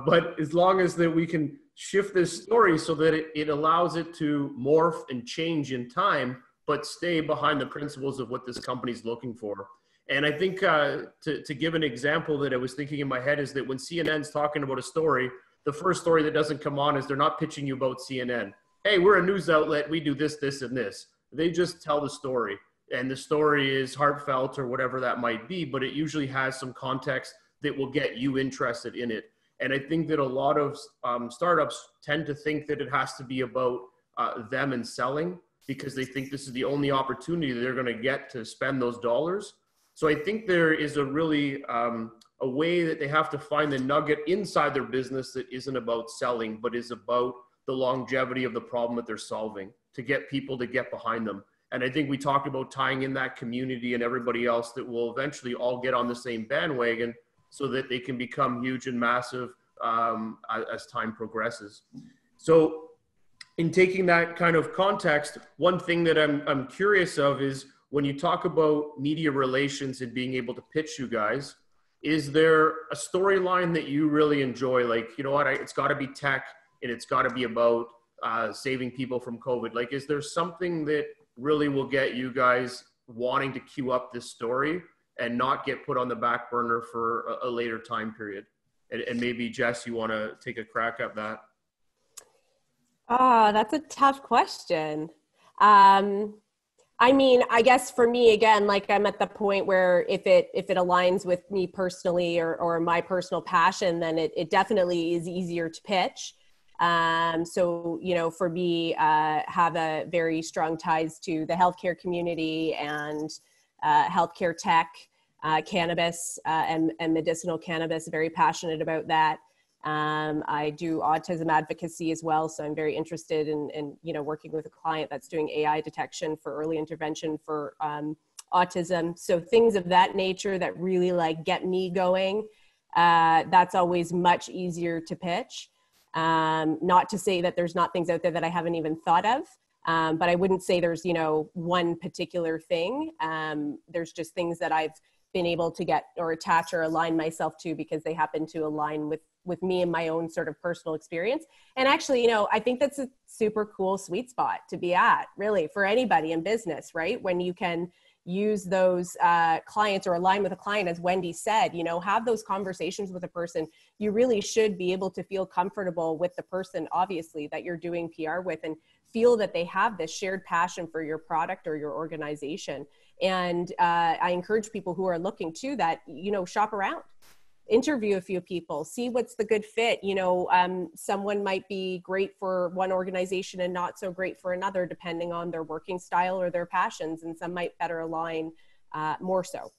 But as long as that we can shift this story so that it allows it to morph and change in time, but stay behind the principles of what this company's looking for. And I think to give an example that I was thinking in my head is that when CNN's talking about a story, the first story that doesn't come on is they're not pitching you about CNN. Hey, we're a news outlet. We do this, this, and this. They just tell the story. And the story is heartfelt or whatever that might be, but it usually has some context that will get you interested in it. And I think that a lot of startups tend to think that it has to be about them and selling, because they think this is the only opportunity that they're going to get to spend those dollars. So I think there is a really a way that they have to find the nugget inside their business that isn't about selling, but is about the longevity of the problem that they're solving, to get people to get behind them. And I think we talked about tying in that community and everybody else that will eventually all get on the same bandwagon so that they can become huge and massive as time progresses. So in taking that kind of context, one thing that I'm curious of is when you talk about media relations and being able to pitch you guys, is there a storyline that you really enjoy? Like, you know what, it's got to be tech and it's got to be about saving people from COVID. Like, is there something that really will get you guys wanting to queue up this story and not get put on the back burner for a later time period? And maybe Jess, you want to take a crack at that? Oh, that's a tough question. I mean, I guess for me, again, like I'm at the point where if it aligns with me personally or my personal passion, then it definitely is easier to pitch. So, you know, for me, have a very strong ties to the healthcare community and healthcare tech, cannabis and medicinal cannabis, very passionate about that. I do autism advocacy as well. So I'm very interested in, you know, working with a client that's doing AI detection for early intervention for autism. So things of that nature that really like get me going, that's always much easier to pitch. Not to say that there's not things out there that I haven't even thought of, but I wouldn't say there's, you know, one particular thing. There's just things that I've been able to get or attach or align myself to because they happen to align with me and my own sort of personal experience. And actually, you know, I think that's a super cool sweet spot to be at, really, for anybody in business, right? When you can use those clients or align with a client, as Wendy said, you know, have those conversations with a person. You really should be able to feel comfortable with the person, obviously, that you're doing PR with, and feel that they have this shared passion for your product or your organization. And I encourage people who are looking to that, you know, shop around, interview a few people, see what's the good fit. You know, someone might be great for one organization and not so great for another, depending on their working style or their passions. And some might better align more so.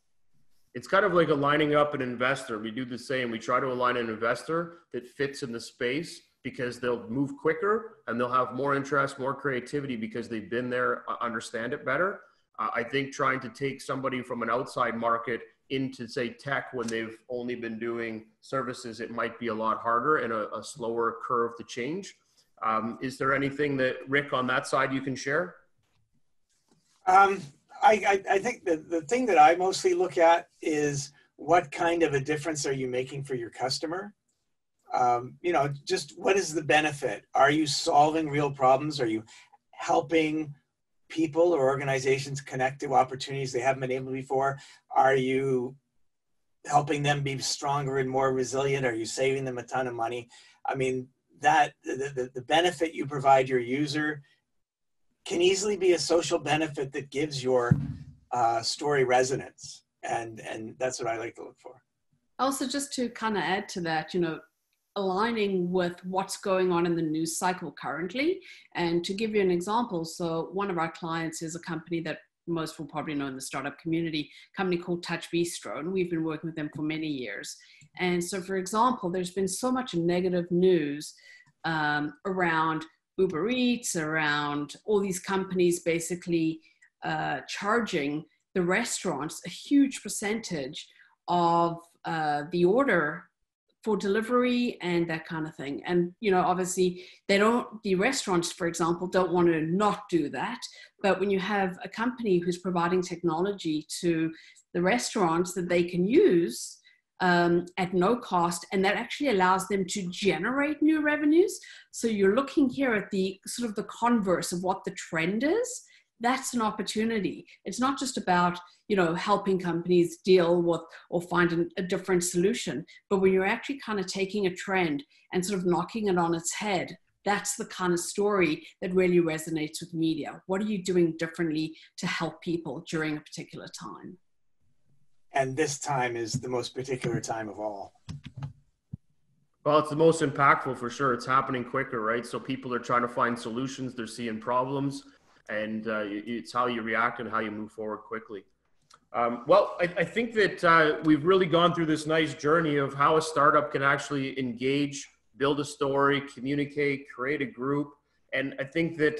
It's kind of like aligning up an investor. We do the same. We try to align an investor that fits in the space because they'll move quicker and they'll have more interest, more creativity because they've been there, understand it better. I think trying to take somebody from an outside market into, say, tech when they've only been doing services, it might be a lot harder and a slower curve to change. Is there anything that, Rick, on that side you can share? I think the thing that I mostly look at is what kind of a difference are you making for your customer? Just what is the benefit? Are you solving real problems? Are you helping people or organizations connect to opportunities they haven't been able to before? Are you helping them be stronger and more resilient? Are you saving them a ton of money? I mean, that the benefit you provide your user can easily be a social benefit that gives your story resonance. And that's what I like to look for. Also, just to kind of add to that, aligning with what's going on in the news cycle currently. And to give you an example, so one of our clients is a company that most will probably know in the startup community, a company called Touch Bistro, and we've been working with them for many years. And so, for example, there's been so much negative news around Uber Eats, around all these companies basically charging the restaurants a huge percentage of the order for delivery and that kind of thing. And, obviously the restaurants, for example, don't want to not do that. But when you have a company who's providing technology to the restaurants that they can use at no cost, and that actually allows them to generate new revenues. So you're looking here at the sort of the converse of what the trend is. That's an opportunity. It's not just about, helping companies deal with or find a different solution, but when you're actually kind of taking a trend and sort of knocking it on its head, that's the kind of story that really resonates with media. What are you doing differently to help people during a particular time? And this time is the most particular time of all. Well, it's the most impactful for sure. It's happening quicker, right? So people are trying to find solutions. They're seeing problems, and it's how you react and how you move forward quickly. I think that we've really gone through this nice journey of how a startup can actually engage, build a story, communicate, create a group. And I think that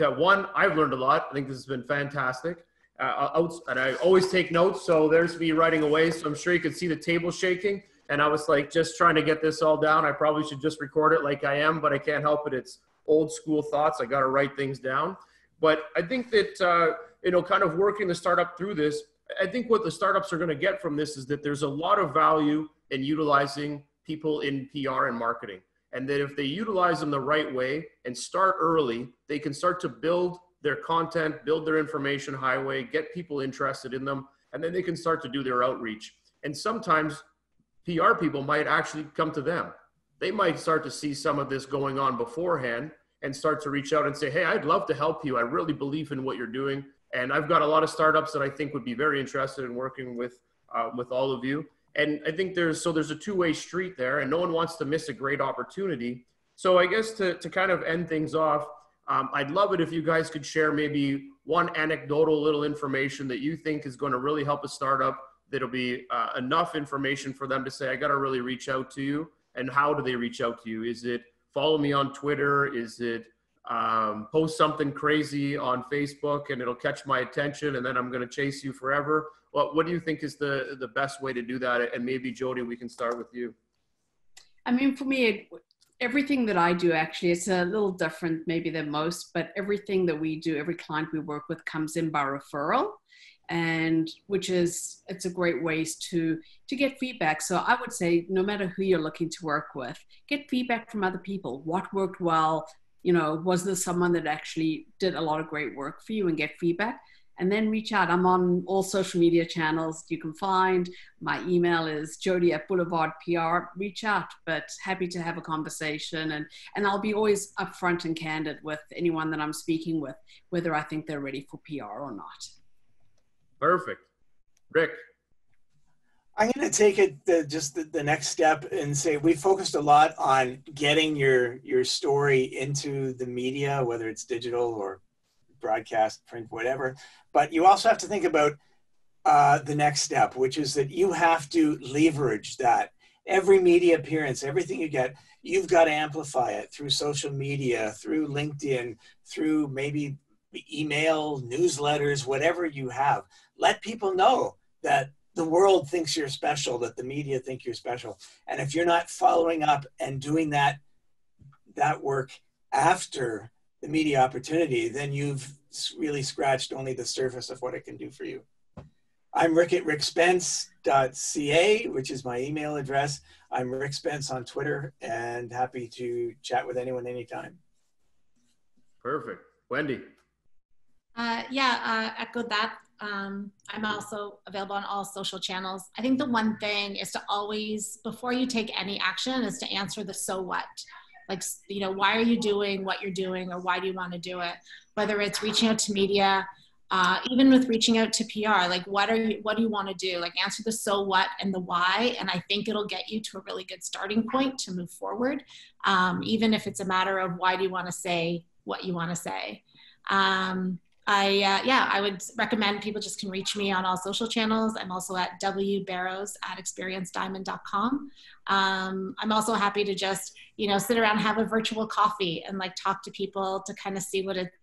I've learned a lot. I think this has been fantastic. And I always take notes. So there's me writing away. So I'm sure you can see the table shaking. And I was like, just trying to get this all down. I probably should just record it like I am, but I can't help it. It's old school thoughts. I got to write things down. But I think that, kind of working the startup through this, I think what the startups are going to get from this is that there's a lot of value in utilizing people in PR and marketing. And that if they utilize them the right way and start early, they can start to build their content, build their information highway, get people interested in them, and then they can start to do their outreach. And sometimes PR people might actually come to them. They might start to see some of this going on beforehand and start to reach out and say, hey, I'd love to help you. I really believe in what you're doing. And I've got a lot of startups that I think would be very interested in working with all of you. And I think there's a two-way street there, and no one wants to miss a great opportunity. So I guess to kind of end things off, I'd love it if you guys could share maybe one anecdotal little information that you think is going to really help a startup, that'll be enough information for them to say, I got to really reach out to you. And how do they reach out to you? Is it follow me on Twitter? Is it post something crazy on Facebook and it'll catch my attention and then I'm going to chase you forever? What do you think is the best way to do that? And maybe Jody, we can start with you. I mean, for me, everything that I do, actually, it's a little different maybe than most, but everything that we do, every client we work with comes in by referral, and it's a great ways to get feedback. So I would say no matter who you're looking to work with, get feedback from other people. What worked well? Was there someone that actually did a lot of great work for you, and get feedback? And then reach out. I'm on all social media channels you can find. My email is jody@boulevardpr. Reach out, but happy to have a conversation. And I'll be always upfront and candid with anyone that I'm speaking with, whether I think they're ready for PR or not. Perfect. Rick? I'm going to take it the next step and say we focused a lot on getting your story into the media, whether it's digital or broadcast, print, whatever. But you also have to think about the next step, which is that you have to leverage that. Every media appearance, everything you get, you've got to amplify it through social media, through LinkedIn, through maybe email, newsletters, whatever you have. Let people know that the world thinks you're special, that the media think you're special. And if you're not following up and doing that work after the media opportunity, then you've really scratched only the surface of what it can do for you. I'm Rick at rickspence.ca, which is my email address. I'm Rick Spence on Twitter and happy to chat with anyone anytime. Perfect. Wendy. Echo that. I'm also available on all social channels. I think the one thing is to always, before you take any action, is to answer the so what. Like, you know, why are you doing what you're doing, or why do you want to do it? Whether it's reaching out to media, even with reaching out to PR, like what do you want to do? Like, answer the so what and the why, and I think it'll get you to a really good starting point to move forward. Even if it's a matter of why do you want to say what you want to say. I would recommend people just can reach me on all social channels. I'm also at wbarrows@experiencediamond.com. I'm also happy to just, you know, sit around, have a virtual coffee and like talk to people to kind of see what it's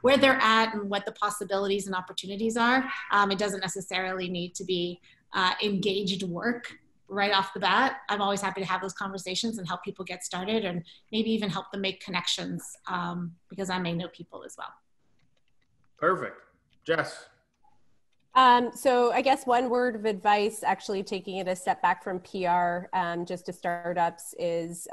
where they're at and what the possibilities and opportunities are. It doesn't necessarily need to be engaged work right off the bat. I'm always happy to have those conversations and help people get started, and maybe even help them make connections, because I may know people as well. Perfect. Jess. So I guess one word of advice, actually taking it a step back from PR, just to startups, is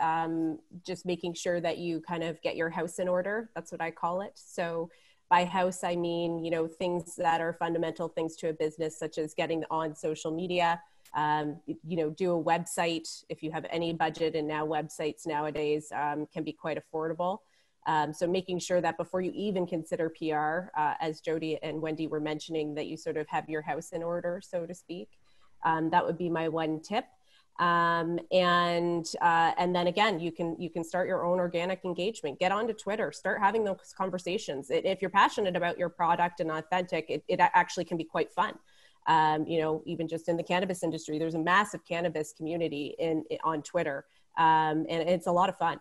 just making sure that you kind of get your house in order. That's what I call it. So by house, I mean, you know, things that are fundamental things to a business, such as getting on social media, you know, do a website if you have any budget, and now websites nowadays can be quite affordable. So making sure that before you even consider PR, as Jody and Wendy were mentioning, that you sort of have your house in order, so to speak. That would be my one tip. And then again, you can start your own organic engagement. Get onto Twitter, start having those conversations. If you're passionate about your product and authentic, it actually can be quite fun. You know, even just in the cannabis industry, there's a massive cannabis community on Twitter, and it's a lot of fun.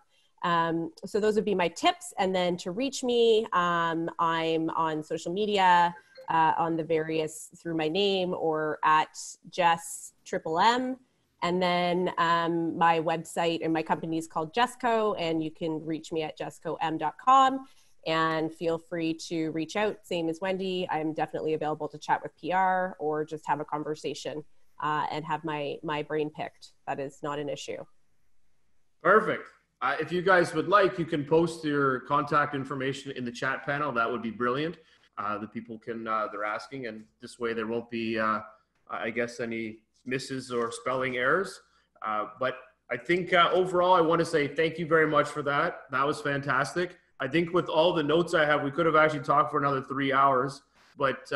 So those would be my tips. And then to reach me, I'm on social media, on the various, through my name or at Jess M. And then my website and my company is called Jessco, and you can reach me at jesscom.com, and feel free to reach out. Same as Wendy, I'm definitely available to chat with PR or just have a conversation and have my brain picked. That is not an issue. Perfect. If you guys would like, you can post your contact information in the chat panel. That would be brilliant. The people can, they're asking, and this way there won't be, I guess, any misses or spelling errors. But I think overall, I want to say thank you very much for that. That was fantastic. I think with all the notes I have, we could have actually talked for another 3 hours, but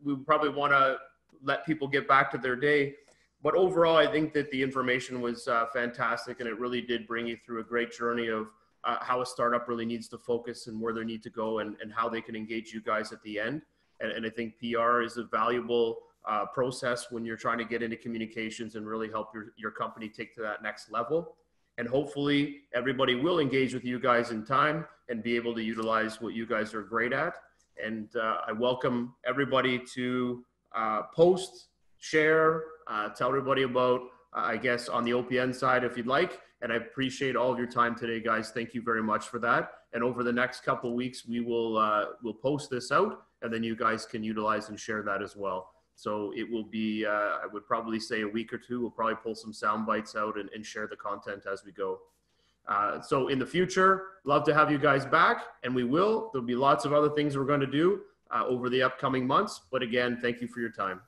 we probably want to let people get back to their day. But overall, I think that the information was fantastic, and it really did bring you through a great journey of how a startup really needs to focus and where they need to go, and how they can engage you guys at the end. And I think PR is a valuable process when you're trying to get into communications and really help your company take to that next level. And hopefully everybody will engage with you guys in time and be able to utilize what you guys are great at. And I welcome everybody to post, share, tell everybody about, I guess, on the OPN side if you'd like. And I appreciate all of your time today, guys. Thank you very much for that. And over the next couple of weeks, we will we'll post this out, and then you guys can utilize and share that as well. So it will be, I would probably say a week or two. We'll probably pull some sound bites out and share the content as we go. So in the future, love to have you guys back, and we will. There'll be lots of other things we're going to do over the upcoming months. But again, thank you for your time.